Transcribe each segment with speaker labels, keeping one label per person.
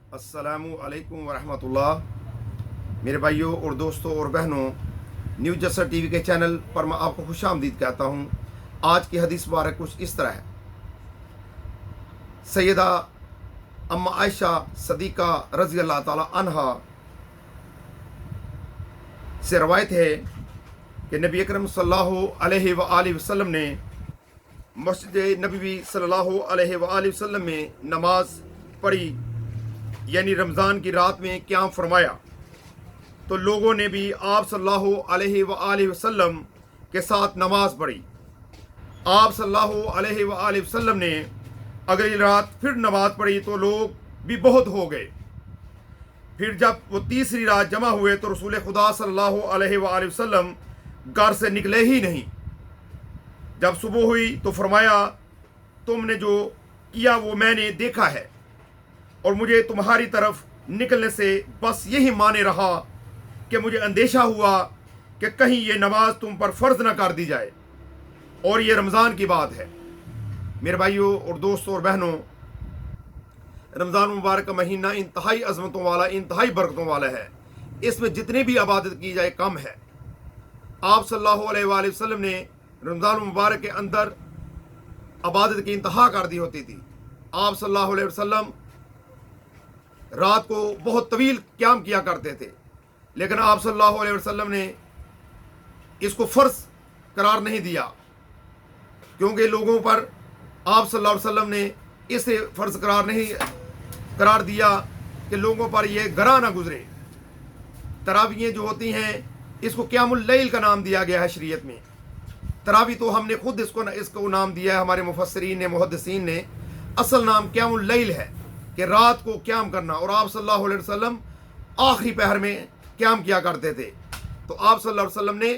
Speaker 1: अस्सलामु अलैकुम वरहमतुल्लाह। मेरे भाइयों और दोस्तों और बहनों, न्यूज़ जसर टीवी के चैनल पर मैं आपको खुशामदीद कहता हूँ। आज की हदीस मुबारक कुछ इस तरह है। सैयदा अम्मा आयशा सदीक़ा रज़ी अल्लाह ताला अन्हा से रवायत है कि नबी अकरम सल्लल्लाहु अलैहि वआलिहि वसल्लम ने मस्जिद नबवी सल्लल्लाहु अलैहि वआलिहि वसल्लम में नमाज पढ़ी, यानी रमज़ान की रात में क़याम फरमाया। तो लोगों ने भी आप सल्लल्लाहु अलैहि वआलिहि वसल्लम के साथ नमाज पढ़ी। आप सल्लल्लाहु अलैहि वआलिहि वसल्लम ने अगली रात फिर नमाज पढ़ी तो लोग भी बहुत हो गए। फिर जब वो तीसरी रात जमा हुए तो रसूल खुदा सल्लल्लाहु अलैहि वआलिहि वसल्लम घर से निकले ही नहीं। जब सुबह हुई तो फरमाया, तुमने जो किया वो मैंने देखा है और मुझे तुम्हारी तरफ निकलने से बस यही माने रहा कि मुझे अंदेशा हुआ कि कहीं ये नमाज तुम पर फ़र्ज ना कर दी जाए। और ये रमज़ान की बात है। मेरे भाइयों और दोस्तों और बहनों, रमज़ान मुबारक का महीना इंतहाई अज़मतों वाला, इंतहाई बरकतों वाला है। इसमें जितनी भी इबादत की जाए कम है। आप सल्लल्लाहु अलैहि वसल्लम ने रमज़ान मुबारक के अंदर इबादत की इंतहा कर दी होती थी। आप सल्लल्लाहु अलैहि वसल्लम रात को बहुत तवील क़याम किया करते थे, लेकिन आप सल्लल्लाहु अलैहि वसल्लम ने इसको फ़र्ज करार नहीं दिया, क्योंकि लोगों पर आप सल्लल्लाहु अलैहि वसल्लम ने इसे फ़र्ज करार दिया कि लोगों पर यह गरा ना गुजरे। तरावियाँ जो होती हैं इसको क़यामुल लैल का नाम दिया गया है शरीयत में। तरावी तो हमने खुद इसको नाम दिया है, हमारे मुफस्सिरीन ने, मुहद्दिसीन ने। असल नाम क़यामुल लैल है कि रात को क़याम करना। और आप सल्लल्लाहु अलैहि वसल्लम आखिरी पहर में क़याम किया करते थे। तो आप सल्लल्लाहु अलैहि वसल्लम ने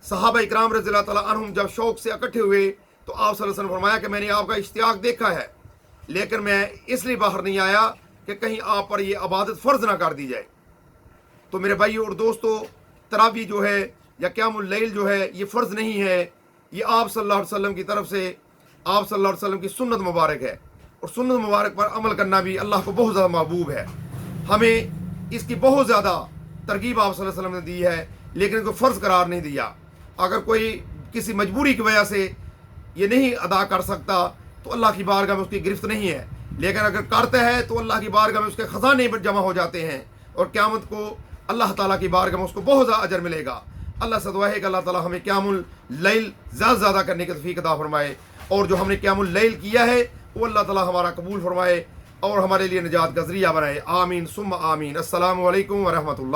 Speaker 1: सहाबा इकराम रज़ियल्लाहु ताला अन्हुम जब शौक़ से इकट्ठे हुए तो आप सल्लल्लाहु अलैहि वसल्लम फरमाया कि मैंने आपका इश्तियाक देखा है, लेकिन मैं इसलिए बाहर नहीं आया कि कहीं आप पर यह इबादत फ़र्ज ना कर दी जाए। तो मेरे भाइयों और दोस्तों, तरावी जो है या क़यामुल लैल जो है ये फ़र्ज नहीं है, ये आप सल्लल्लाहु अलैहि वसल्लम की तरफ से, आप सल्लल्लाहु अलैहि वसल्लम की सुन्नत मुबारक है। और सुन्नत मुबारक पर अमल करना भी अल्लाह को बहुत ज़्यादा महबूब है। हमें इसकी बहुत ज़्यादा तरगीब आप सल्लल्लाहु अलैहि वसल्लम ने दी है, लेकिन इसको फ़र्ज करार नहीं दिया। अगर कोई किसी मजबूरी की वजह से ये नहीं अदा कर सकता तो अल्लाह की बारगाह में उसकी गिरफ्त नहीं है, लेकिन अगर करता है तो अल्लाह की बारगाह में उसके ख़जाने जमा हो जाते हैं और क़यामत को अल्लाह ताला की बारगाह में उसको बहुत ज़्यादा अजर मिलेगा। अल्लाह से दुआ है कि अल्लाह ताला हमें क़यामुल लैल ज़्यादा से ज़्यादा करने की तौफ़ीक़ अता फरमाए, और जो हमने क़यामुल लैल किया है वो अल्लाह ताला हमारा कबूल फरमाए और हमारे लिए निजात का ज़रिया बनाए। आमीन सुम्मा आमीन। अस्सलामु अलैकुम व रहमतुल्लाह।